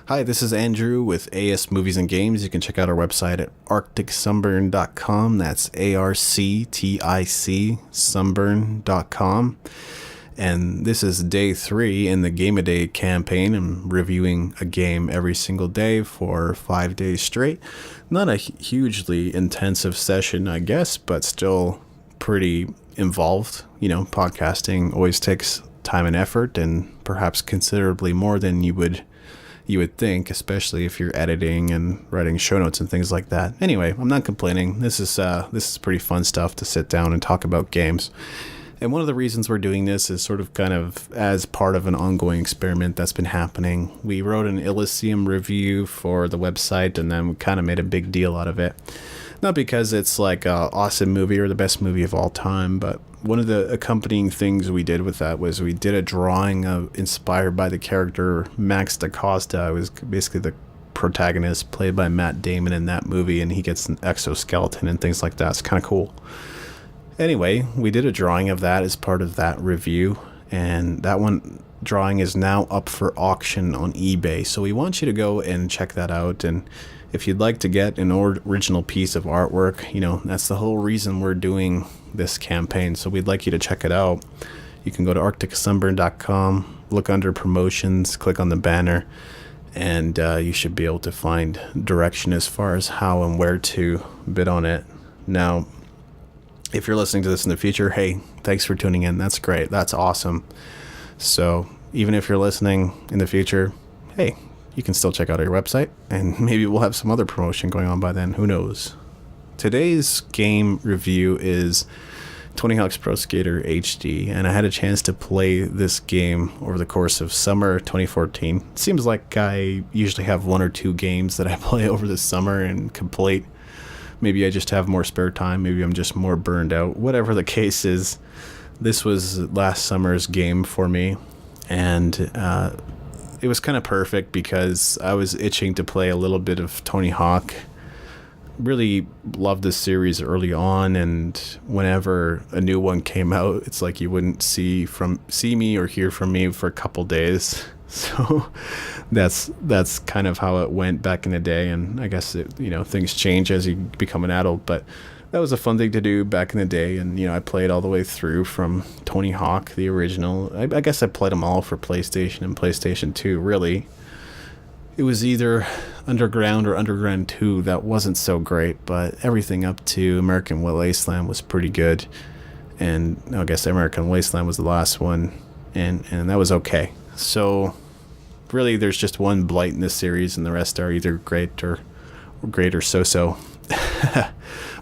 Hi, this is Andrew with AS Movies and Games. You can check out our website at arcticsunburn.com. That's ARCTIC sunburn.com. And this is day 3 in the Game a Day campaign. I'm reviewing a game every single day for 5 days straight. Not a hugely intensive session, I guess, but still pretty involved. You know, podcasting always takes time and effort, and perhaps considerably more than you would think, especially if you're editing and writing show notes and things like that. Anyway, I'm not complaining. This is pretty fun stuff to sit down and talk about games. And one of the reasons we're doing this is sort of kind of as part of an ongoing experiment that's been happening. We wrote an Elysium review for the website, and then we kind of made a big deal out of it. Not because it's like an awesome movie or the best movie of all time, but one of the accompanying things we did with that was we did a drawing inspired by the character Max da Costa. It was basically the protagonist played by Matt Damon in that movie, and he gets an exoskeleton and things like that. It's kind of cool. Anyway, we did a drawing of that as part of that review, and that one drawing is now up for auction on eBay. So we want you to go and check that out, and if you'd like to get an original piece of artwork, you know, that's the whole reason we're doing this campaign. So we'd like you to check it out. You can go to arcticsunburn.com, look under promotions, click on the banner, and you should be able to find direction as far as how and where to bid on it. Now, if you're listening to this in the future, hey, thanks for tuning in. That's great. That's awesome. So even if you're listening in the future, hey, you can still check out our website, and maybe we'll have some other promotion going on by then. Who knows? Today's game review is Tony Hawk's Pro Skater HD, and I had a chance to play this game over the course of summer 2014. It seems like I usually have 1 or 2 games that I play over the summer and complete. Maybe I just have more spare time. Maybe I'm just more burned out. Whatever the case is, this was last summer's game for me, and it was kind of perfect because I was itching to play a little bit of Tony Hawk. Really loved this series early on, and whenever a new one came out, it's like you wouldn't see me or hear from me for a couple days. So that's kind of how it went back in the day, and I guess things change as you become an adult, but that was a fun thing to do back in the day. And I played all the way through from Tony Hawk, the original. I guess I played them all for PlayStation and PlayStation 2, really. It was either Underground or Underground 2 that wasn't so great, but everything up to American Wasteland was pretty good. And I guess American Wasteland was the last one, and that was okay. So really there's just one blight in this series, and the rest are either great or so-so.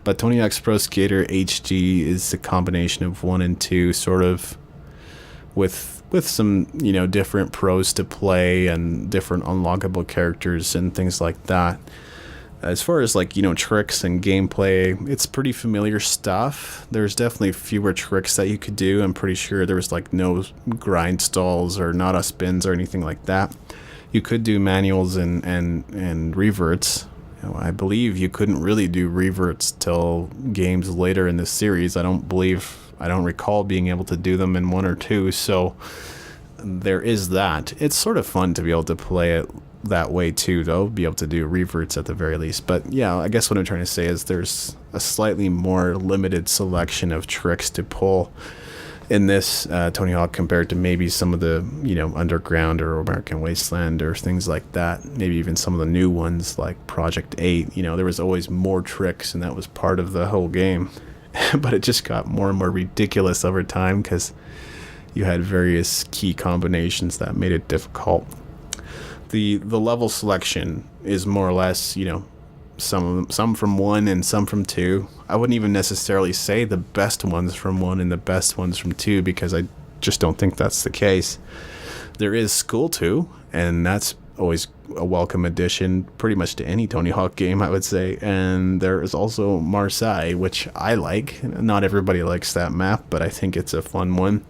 But Tony Hawk's Pro Skater HD is a combination of 1 and 2, sort of with some different pros to play and different unlockable characters and things like that. As far as tricks and gameplay, it's pretty familiar stuff. There's definitely fewer tricks that you could do. I'm pretty sure there was no grind stalls or nada spins or anything like that. You could do manuals and reverts. I believe you couldn't really do reverts till games later in this series. I don't recall being able to do them in 1 or 2, so there is that. It's sort of fun to be able to play it that way too, though, be able to do reverts at the very least. But yeah, I guess what I'm trying to say is there's a slightly more limited selection of tricks to pull in this Tony Hawk compared to maybe some of the Underground or American Wasteland or things like that. Maybe even some of the new ones like Project 8. There was always more tricks, and that was part of the whole game. But it just got more and more ridiculous over time because you had various key combinations that made it difficult. The level selection is more or less, some from 1 and some from 2. I wouldn't even necessarily say the best ones from 1 and the best ones from 2, because I just don't think that's the case. There is School 2, and that's always a welcome addition pretty much to any Tony Hawk game, I would say. And there is also Marseille, which I like. Not everybody likes that map, but I think it's a fun one.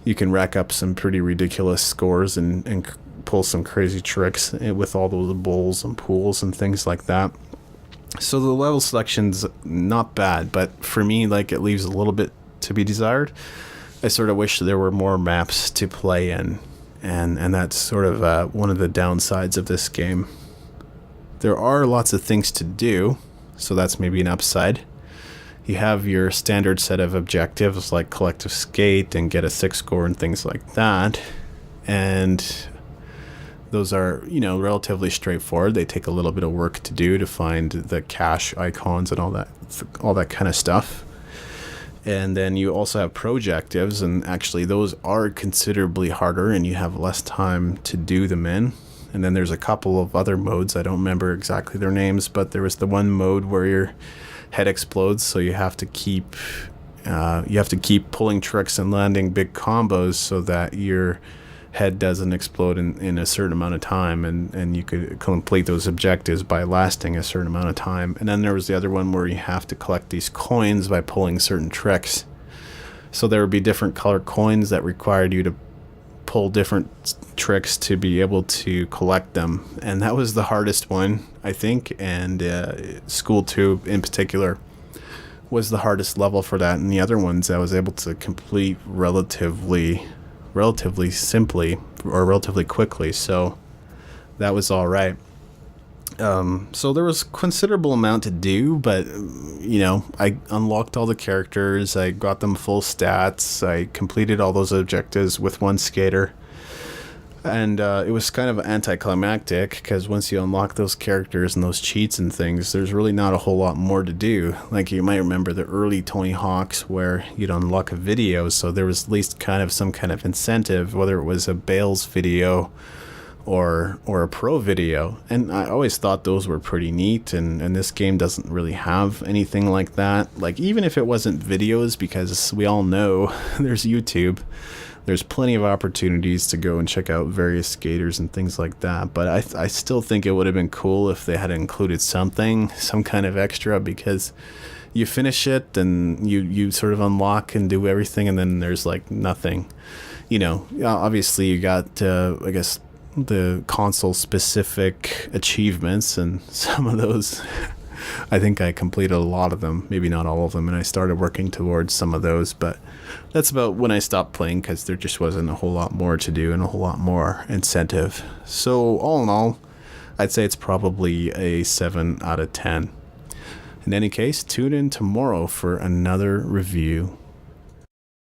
You can rack up some pretty ridiculous scores and pull some crazy tricks with all those bowls and pools and things like that. So the level selection's not bad, but for me, it leaves a little bit to be desired. I sort of wish there were more maps to play in. and that's sort of one of the downsides of this game. There are lots of things to do, so that's maybe an upside. You have your standard set of objectives like collective skate and get a 6 score and things like that. And those are, relatively straightforward. They take a little bit of work to do to find the cache icons and all that kind of stuff. And then you also have projectives, and actually those are considerably harder and you have less time to do them in. And then there's a couple of other modes. I don't remember exactly their names, but there was the one mode where your head explodes, so you have to keep pulling tricks and landing big combos so that your head doesn't explode in a certain amount of time, and you could complete those objectives by lasting a certain amount of time. And then there was the other one where you have to collect these coins by pulling certain tricks. So there would be different color coins that required you to pull different tricks to be able to collect them, and that was the hardest one, I think. And School 2 in particular was the hardest level for that, and the other ones I was able to complete relatively simply or relatively quickly, so that was all right. So there was considerable amount to do, but I unlocked all the characters, I got them full stats, I completed all those objectives with one skater, and it was kind of anticlimactic because once you unlock those characters and those cheats and things, there's really not a whole lot more to do. Like, you might remember the early Tony Hawk's where you'd unlock a video, so there was at least kind of some kind of incentive, whether it was a Bales video or a pro video. And I always thought those were pretty neat, and this game doesn't really have anything like that. Like, even if it wasn't videos, because we all know there's YouTube, there's plenty of opportunities to go and check out various skaters and things like that. But I still think it would have been cool if they had included some kind of extra, because you finish it and you sort of unlock and do everything, and then there's like nothing. Obviously you got, I guess, the console specific achievements, and some of those I think I completed a lot of them, maybe not all of them, and I started working towards some of those, but that's about when I stopped playing, because there just wasn't a whole lot more to do and a whole lot more incentive. So all in all, I'd say it's probably a 7 out of 10. In any case, tune in tomorrow for another review.